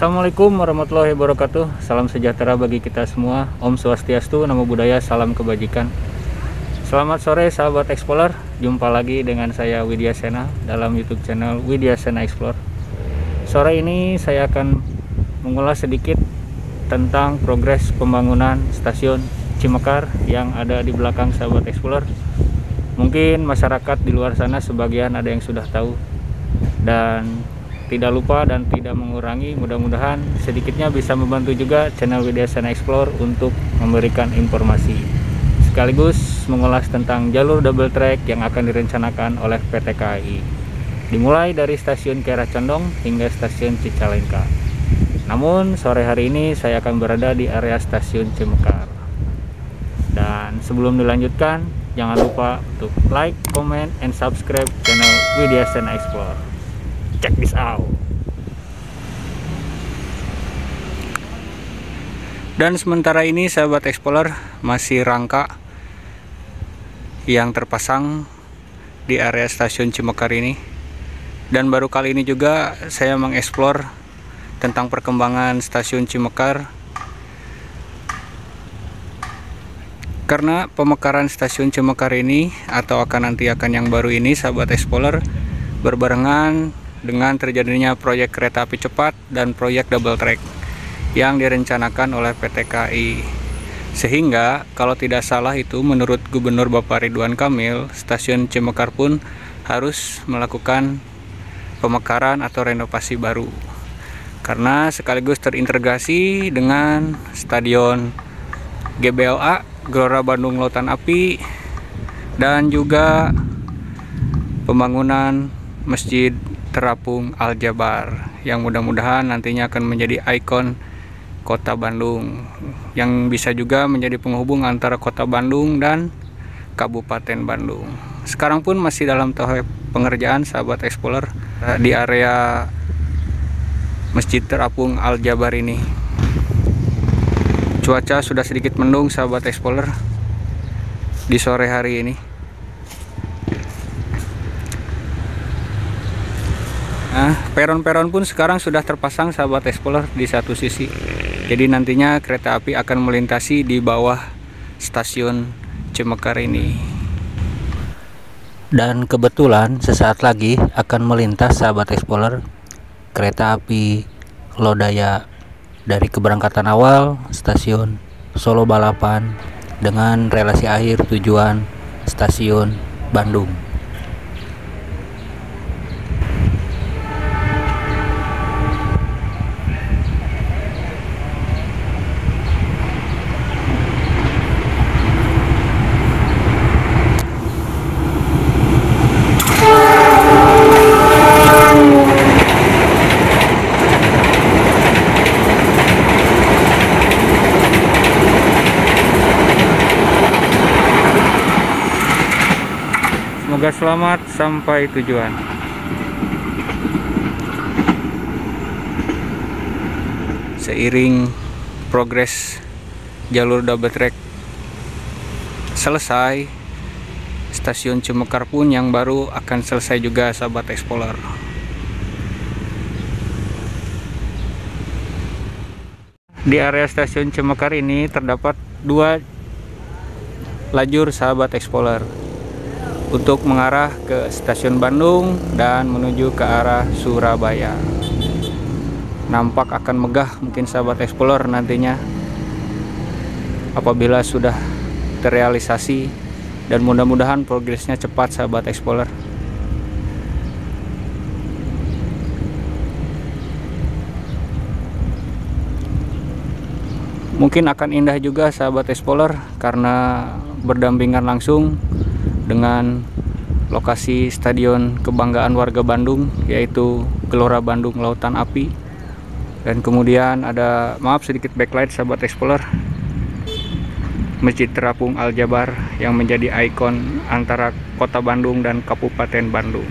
Assalamualaikum warahmatullahi wabarakatuh. Salam sejahtera bagi kita semua. Om Swastiastu, Namo Buddhaya, salam kebajikan. Selamat sore sahabat Explorer. Jumpa lagi dengan saya Widya Sena dalam YouTube channel Widya Sena Explore. Sore ini saya akan mengulas sedikit tentang progres pembangunan stasiun Cimekar yang ada di belakang sahabat Explorer. Mungkin masyarakat di luar sana sebagian ada yang sudah tahu, dan tidak lupa dan tidak mengurangi, mudah-mudahan sedikitnya bisa membantu juga channel Widya Sena Explore untuk memberikan informasi sekaligus mengulas tentang jalur double track yang akan direncanakan oleh PT KAI, dimulai dari stasiun Kiara Condong hingga stasiun Cicalengka. Namun sore hari ini saya akan berada di area stasiun Cimekar. Dan sebelum dilanjutkan, jangan lupa untuk like, comment, and subscribe channel Widya Sena Explore. Check this out. Dan sementara ini sahabat Explorer, masih rangka yang terpasang di area stasiun Cimekar ini. Dan baru kali ini juga saya mengeksplor tentang perkembangan stasiun Cimekar, karena pemekaran stasiun Cimekar ini atau nanti akan yang baru ini sahabat Explorer berbarengan dengan terjadinya proyek kereta api cepat dan proyek double track yang direncanakan oleh PT KAI. Sehingga kalau tidak salah itu menurut Gubernur Bapak Ridwan Kamil, stasiun Cimekar pun harus melakukan pemekaran atau renovasi baru, karena sekaligus terintegrasi dengan stadion GBLA Gelora Bandung Lautan Api dan juga pembangunan Masjid Terapung Al-Jabar yang mudah-mudahan nantinya akan menjadi ikon kota Bandung, yang bisa juga menjadi penghubung antara kota Bandung dan Kabupaten Bandung. Sekarang pun masih dalam tahap pengerjaan sahabat Explorer di area Masjid Terapung Al-Jabar ini. Cuaca sudah sedikit mendung sahabat Explorer di sore hari ini. Nah, peron-peron pun sekarang sudah terpasang sahabat Explorer di satu sisi. Jadi nantinya kereta api akan melintasi di bawah stasiun Cimekar ini. Dan kebetulan sesaat lagi akan melintas sahabat Explorer kereta api Lodaya dari keberangkatan awal stasiun Solo Balapan dengan relasi akhir tujuan stasiun Bandung. Semoga selamat sampai tujuan. Seiring progres jalur double track selesai, stasiun Cimekar pun yang baru akan selesai juga sahabat Explorer. Di area stasiun Cimekar ini terdapat dua lajur sahabat Explorer untuk mengarah ke stasiun Bandung dan menuju ke arah Surabaya. Nampak akan megah mungkin sahabat Explorer nantinya apabila sudah terrealisasi, dan mudah-mudahan progresnya cepat sahabat Explorer. Mungkin akan indah juga sahabat Explorer karena berdampingan langsung dengan lokasi stadion kebanggaan warga Bandung, yaitu Gelora Bandung Lautan Api. Dan kemudian ada, maaf sedikit backlight sahabat Explorer, Masjid Terapung Al-Jabar yang menjadi ikon antara kota Bandung dan Kabupaten Bandung.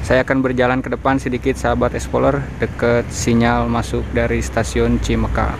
Saya akan berjalan ke depan sedikit sahabat Explorer, dekat sinyal masuk dari stasiun Cimekar.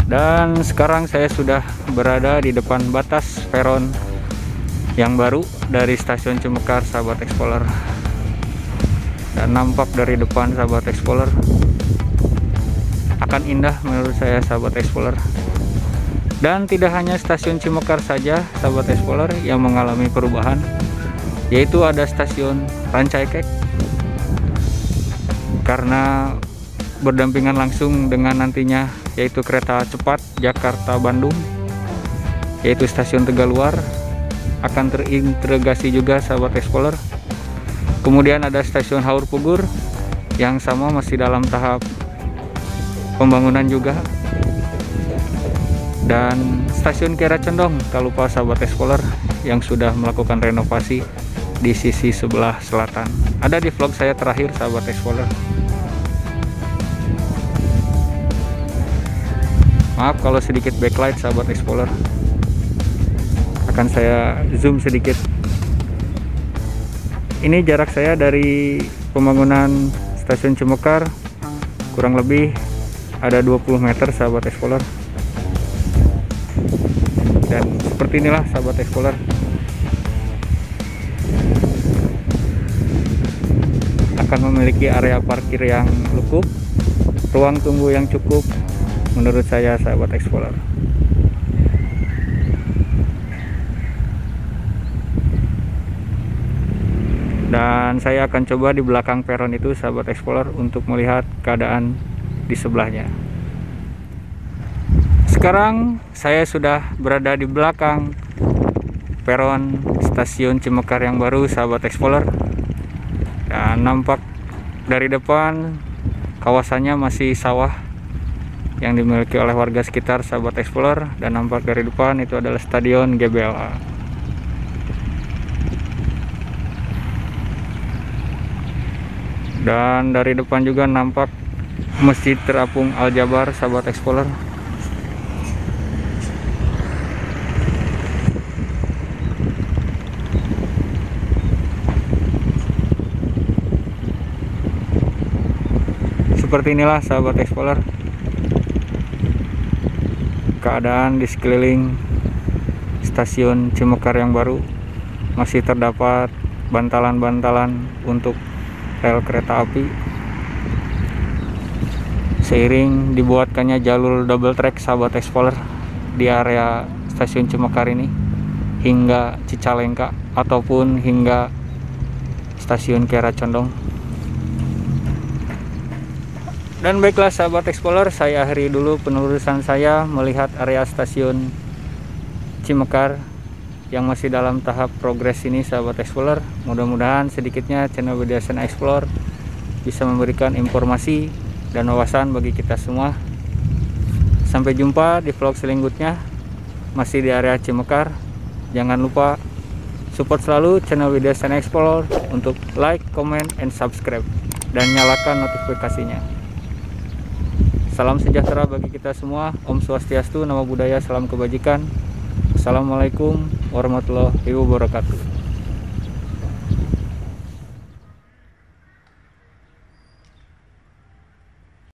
Dan sekarang saya sudah berada di depan batas peron yang baru dari stasiun Cimekar, sahabat Explorer. Dan nampak dari depan, sahabat Explorer, akan indah menurut saya, sahabat Explorer. Dan tidak hanya stasiun Cimekar saja, sahabat Explorer, yang mengalami perubahan, yaitu ada stasiun Rancaikek, karena berdampingan langsung dengan nantinya yaitu kereta cepat Jakarta-Bandung, yaitu stasiun Tegaluar, akan terintegrasi juga, sahabat Explorer. Kemudian ada stasiun Haur Pugur yang sama masih dalam tahap pembangunan juga. Dan stasiun Kiara Condong, tak lupa, sahabat Explorer, yang sudah melakukan renovasi di sisi sebelah selatan. Ada di vlog saya terakhir, sahabat Explorer. Maaf kalau sedikit backlight, sahabat Explorer. Akan saya zoom sedikit. Ini jarak saya dari pembangunan stasiun Cimekar kurang lebih ada 20 meter, sahabat Explorer. Dan seperti inilah, sahabat Explorer, akan memiliki area parkir yang cukup, ruang tunggu yang cukup menurut saya, sahabat Explorer. Dan saya akan coba di belakang peron itu, sahabat Explorer, untuk melihat keadaan di sebelahnya. Sekarang saya sudah berada di belakang peron stasiun Cimekar yang baru, sahabat Explorer. Dan nampak dari depan kawasannya masih sawah yang dimiliki oleh warga sekitar, sahabat Explorer. Dan nampak dari depan itu adalah stadion GBLA. Dan dari depan juga nampak Masjid Terapung Al-Jabar, sahabat Explorer. Seperti inilah, sahabat Explorer, keadaan di sekeliling stasiun Cimekar yang baru. Masih terdapat bantalan-bantalan untuk rel kereta api, seiring dibuatkannya jalur double track, sahabat Explorer, di area stasiun Cimekar ini hingga Cicalengka ataupun hingga stasiun Kiara Condong. Dan baiklah, sahabat Explorer, saya akhiri dulu penelusuran saya melihat area stasiun Cimekar yang masih dalam tahap progres ini, sahabat Explorer. Mudah-mudahan sedikitnya channel Widya Sena Explore bisa memberikan informasi dan wawasan bagi kita semua. Sampai jumpa di vlog selanjutnya masih di area Cimekar. Jangan lupa support selalu channel Widya Sena Explore untuk like, comment, and subscribe, dan nyalakan notifikasinya. Salam sejahtera bagi kita semua. Om Swastiastu, Namo Buddhaya, salam kebajikan. Assalamualaikum warahmatullahi wabarakatuh.